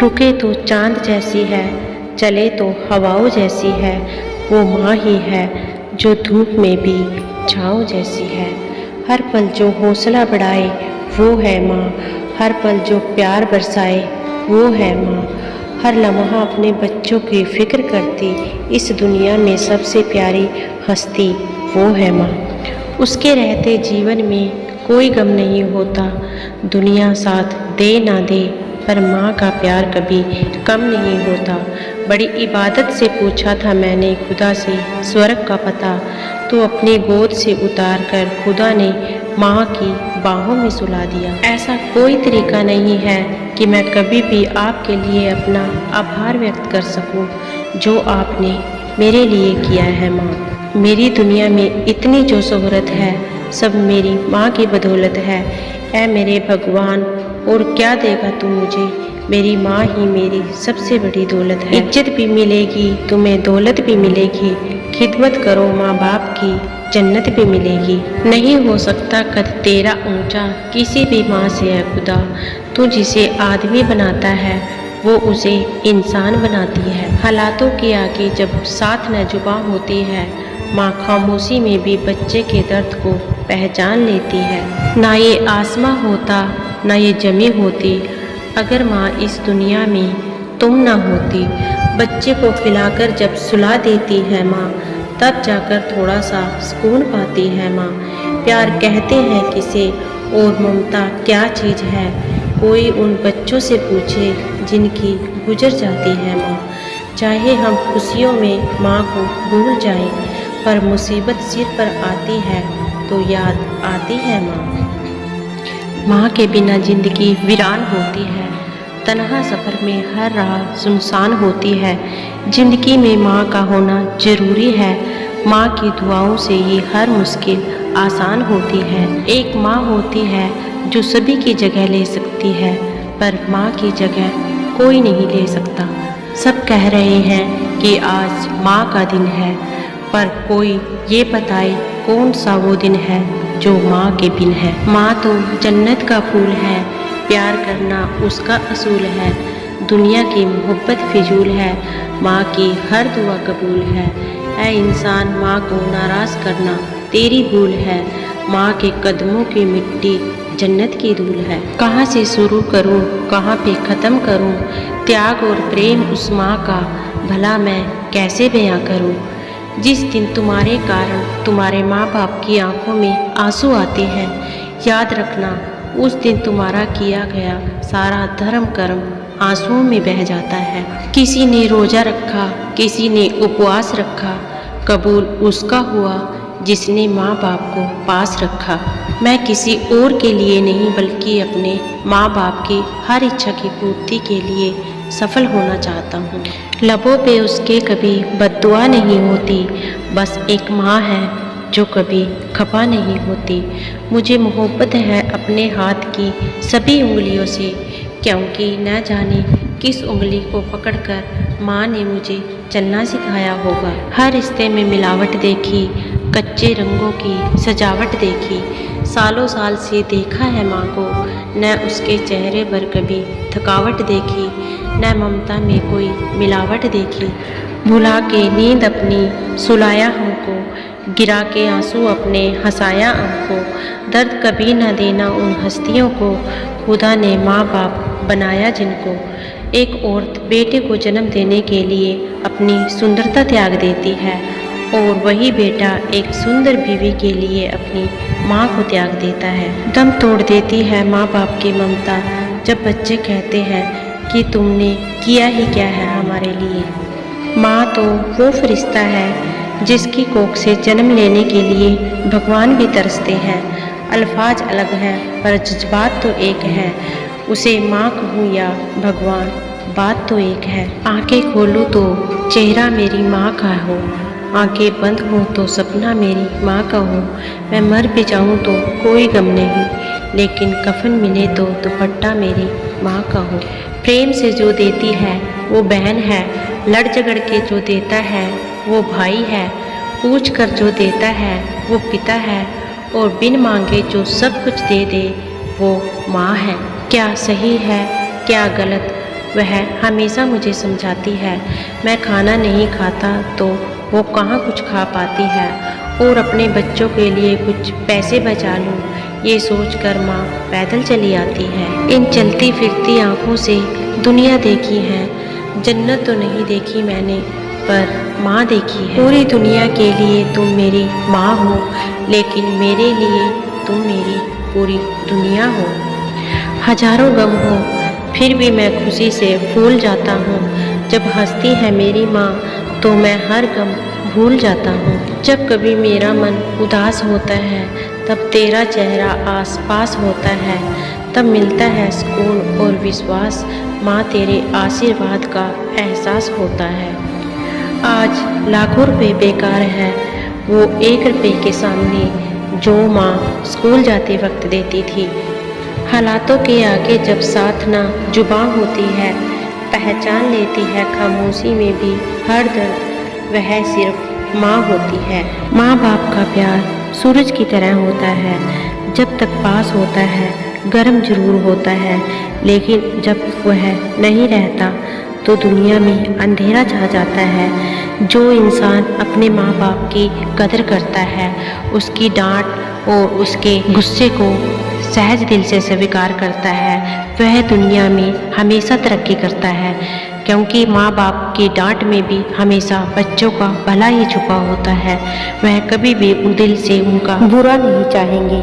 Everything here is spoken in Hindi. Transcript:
रुके तो चांद जैसी है, चले तो हवाओं जैसी है। वो माँ ही है जो धूप में भी छाँव जैसी है। हर पल जो हौसला बढ़ाए वो है माँ, हर पल जो प्यार बरसाए वो है माँ। हर लम्हा अपने बच्चों की फिक्र करती, इस दुनिया में सबसे प्यारी हस्ती वो है माँ। उसके रहते जीवन में कोई गम नहीं होता, दुनिया साथ दे ना दे पर माँ का प्यार कभी कम नहीं होता। बड़ी इबादत से पूछा था मैंने खुदा से स्वर्ग का पता, तो अपनी गोद से उतार कर खुदा ने माँ की बाहों में सुला दिया। ऐसा कोई तरीका नहीं है कि मैं कभी भी आपके लिए अपना आभार व्यक्त कर सकूं, जो आपने मेरे लिए किया है माँ। मेरी दुनिया में इतनी जो शोहरत है सब मेरी माँ की बदौलत है। ऐ मेरे भगवान, और क्या देगा तू मुझे, मेरी माँ ही मेरी सबसे बड़ी दौलत है। इज्जत भी मिलेगी तुम्हें, दौलत भी मिलेगी, खिदमत करो माँ बाप की, जन्नत भी मिलेगी। नहीं हो सकता कद तेरा ऊंचा किसी भी माँ से है खुदा, तू जिसे आदमी बनाता है वो उसे इंसान बनाती है। हालातों के आगे जब साथ न जुबा होती है, माँ खामोशी में भी बच्चे के दर्द को पहचान लेती है। ना ये आसमां होता ना ये जमी होती, अगर माँ इस दुनिया में तुम ना होती। बच्चे को खिलाकर जब सुला देती है माँ, तब जाकर थोड़ा सा सुकून पाती है माँ। प्यार कहते हैं किसे और ममता क्या चीज़ है, कोई उन बच्चों से पूछे जिनकी गुजर जाती है माँ। चाहे हम खुशियों में माँ को भूल जाएं, पर मुसीबत सिर पर आती है तो याद आती है माँ। माँ के बिना जिंदगी वीरान होती है, तन्हा सफ़र में हर राह सुनसान होती है। जिंदगी में माँ का होना ज़रूरी है, माँ की दुआओं से ही हर मुश्किल आसान होती है। एक माँ होती है जो सभी की जगह ले सकती है, पर माँ की जगह कोई नहीं ले सकता। सब कह रहे हैं कि आज माँ का दिन है, पर कोई ये बताए कौन सा वो दिन है जो माँ के बिन है। माँ तो जन्नत का फूल है, प्यार करना उसका असूल है। दुनिया की मोहब्बत फिजूल है, माँ की हर दुआ कबूल है। ऐ इंसान, माँ को नाराज़ करना तेरी भूल है, माँ के कदमों की मिट्टी जन्नत की धूल है। कहाँ से शुरू करूँ कहाँ पे ख़त्म करूँ, त्याग और प्रेम उस माँ का भला मैं कैसे बयां करूँ। जिस दिन तुम्हारे कारण तुम्हारे माँ बाप की आंखों में आंसू आते हैं, याद रखना उस दिन तुम्हारा किया गया सारा धर्म कर्म आंसुओं में बह जाता है। किसी ने रोज़ा रखा, किसी ने उपवास रखा, कबूल उसका हुआ जिसने माँ बाप को पास रखा। मैं किसी और के लिए नहीं बल्कि अपने माँ बाप की हर इच्छा की पूर्ति के लिए सफल होना चाहता हूँ। लबों पे उसके कभी बद्दुआ नहीं होती, बस एक माँ है जो कभी खफा नहीं होती। मुझे मोहब्बत है अपने हाथ की सभी उंगलियों से, क्योंकि न जाने किस उंगली को पकड़कर माँ ने मुझे चलना सिखाया होगा। हर रिश्ते में मिलावट देखी, कच्चे रंगों की सजावट देखी, सालों साल से देखा है माँ को, न उसके चेहरे पर कभी थकावट देखी, न ममता में कोई मिलावट देखी। भुला के नींद अपनी सुलाया हमको, गिरा के आंसू अपने हंसाया हमको। दर्द कभी न देना उन हस्तियों को, खुदा ने माँ बाप बनाया जिनको। एक औरत बेटे को जन्म देने के लिए अपनी सुंदरता त्याग देती है, और वही बेटा एक सुंदर बीवी के लिए अपनी माँ को त्याग देता है। दम तोड़ देती है माँ बाप की ममता, जब बच्चे कहते हैं कि तुमने किया ही क्या है हमारे लिए। माँ तो वो फरिश्ता है जिसकी कोख से जन्म लेने के लिए भगवान भी तरसते हैं। अल्फाज अलग हैं पर जज्बात तो एक है, उसे माँ कहूँ या भगवान बात तो एक है। आंखें खोलूँ तो चेहरा मेरी माँ का हो, आंखें बंद हो तो सपना मेरी माँ का हो। मैं मर भी जाऊँ तो कोई गम नहीं, लेकिन कफन मिले तो दुपट्टा मेरी माँ का हो। प्रेम से जो देती है वो बहन है, लड़ झगड़ के जो देता है वो भाई है, पूछ कर जो देता है वो पिता है, और बिन मांगे जो सब कुछ दे दे वो माँ है। क्या सही है क्या गलत वह हमेशा मुझे समझाती है, मैं खाना नहीं खाता तो वो कहाँ कुछ खा पाती है और अपने बच्चों के लिए कुछ पैसे बचा लूँ, ये सोचकर माँ पैदल चली आती है। इन चलती फिरती आँखों से दुनिया देखी है, जन्नत तो नहीं देखी मैंने पर माँ देखी है। पूरी दुनिया के लिए तुम मेरी माँ हो, लेकिन मेरे लिए तुम मेरी पूरी दुनिया हो। हजारों गम हो फिर भी मैं खुशी से फूल जाता हूँ, जब हंसती है मेरी माँ तो मैं हर गम भूल जाता हूँ। जब कभी मेरा मन उदास होता है तब तेरा चेहरा आस पास होता है, तब मिलता है सुकून और विश्वास, माँ तेरे आशीर्वाद का एहसास होता है। आज लाखों रुपए बेकार है वो 1 रुपए के सामने जो माँ स्कूल जाते वक्त देती थी। हालातों के आगे जब साथ ना जुबां होती है, पहचान लेती है खामोशी में भी हर दर्द, वह सिर्फ माँ होती है। माँ बाप का प्यार सूरज की तरह होता है, जब तक पास होता है गर्म जरूर होता है, लेकिन जब वह नहीं रहता तो दुनिया में अंधेरा छा जाता है। जो इंसान अपने माँ बाप की कदर करता है, उसकी डांट और उसके गुस्से को सहज दिल से स्वीकार करता है, वह दुनिया में हमेशा तरक्की करता है, क्योंकि माँ बाप की डांट में भी हमेशा बच्चों का भला ही छुपा होता है। वह कभी भी दिल से उनका बुरा नहीं चाहेंगे।